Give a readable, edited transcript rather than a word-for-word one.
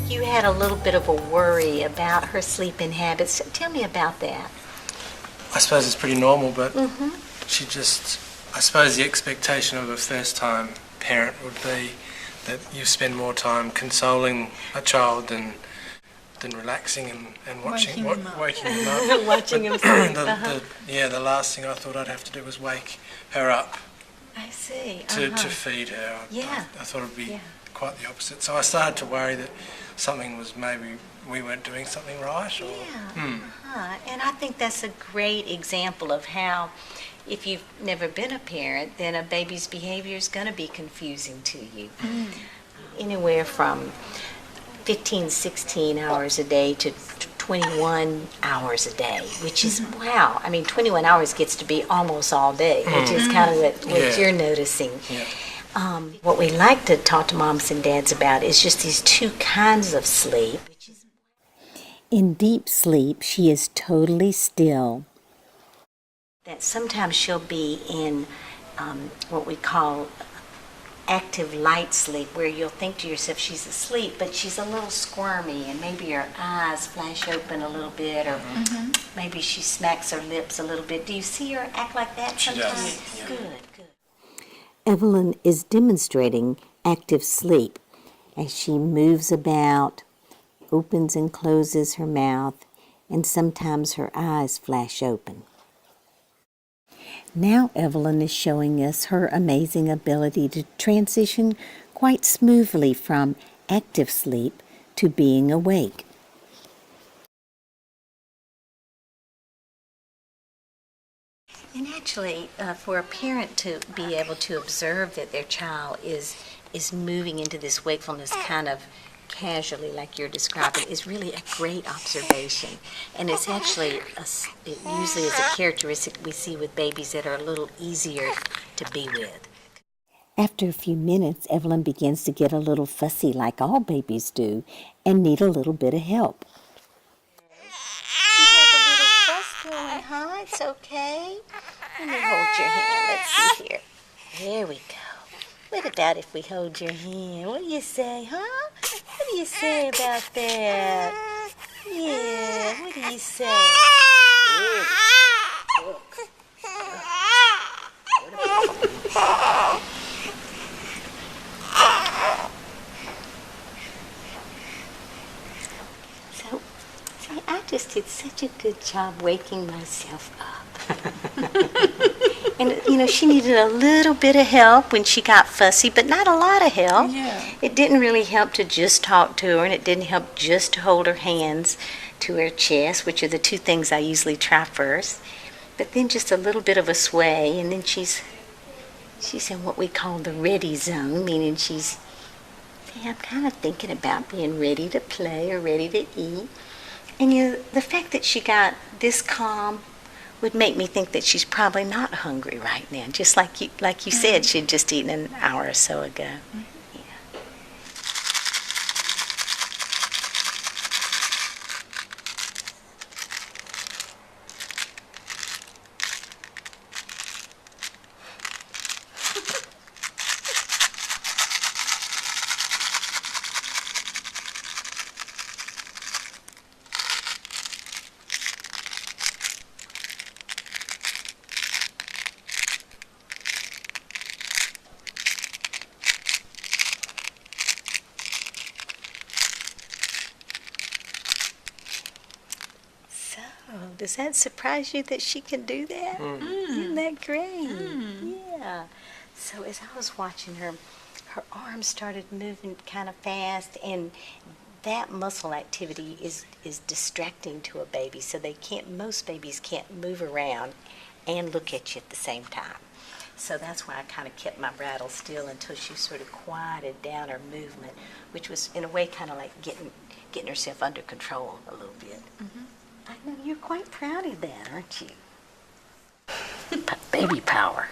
you had a little bit of a worry about her sleeping habits. Tell me about that. I suppose it's pretty normal, but she just, I suppose the expectation of a first-time parent would be that you spend more time consoling a child than relaxing and waking them up. Watching him sleep. The last thing I thought I'd have to do was wake her up. I see. To feed her. I thought it would be quite the opposite. So I started to worry that something was, maybe we weren't doing something right. And I think that's a great example of how, if you've never been a parent, then a baby's behavior is going to be confusing to you. Anywhere from 15, 16 hours a day to 21 hours a day, which is, wow. I mean, 21 hours gets to be almost all day, which is kind of what you're noticing. Yeah. What we like to talk to moms and dads about is just these two kinds of sleep. In deep sleep, she is totally still. That sometimes she'll be in what we call active light sleep, where you'll think to yourself she's asleep, but she's a little squirmy, and maybe her eyes flash open a little bit, or maybe she smacks her lips a little bit. Do you see her act like that sometimes? She does. Good. Evelyn is demonstrating active sleep as she moves about, opens and closes her mouth, and sometimes her eyes flash open. Now Evelyn is showing us her amazing ability to transition quite smoothly from active sleep to being awake. And actually, for a parent to be able to observe that their child is moving into this wakefulness kind of casually, like you're describing, is really a great observation. And it's actually, it usually is a characteristic we see with babies that are a little easier to be with. After a few minutes, Evelyn begins to get a little fussy, like all babies do, and need a little bit of help. You have a little fuss going, huh? It's okay. Let me hold your hand. Let's see here. There we go. What about if we hold your hand? What do you say, huh? What do you say about that? Yeah, what do you say? So, see, I just did such a good job waking myself up. And, she needed a little bit of help when she got fussy, but not a lot of help. Yeah. It didn't really help to just talk to her, and it didn't help just to hold her hands to her chest, which are the two things I usually try first. But then just a little bit of a sway, and then she's in what we call the ready zone, meaning I'm kind of thinking about being ready to play or ready to eat. And the fact that she got this calm would make me think that she's probably not hungry right now, just like you said, she'd just eaten an hour or so ago. Yeah. Does that surprise you that she can do that? Isn't that great? Yeah. So as I was watching her arms started moving kind of fast, and that muscle activity is distracting to a baby. So most babies can't move around and look at you at the same time. So that's why I kind of kept my bridle still until she sort of quieted down her movement, which was in a way kind of like getting herself under control a little bit. I know you're quite proud of that, aren't you? Baby power.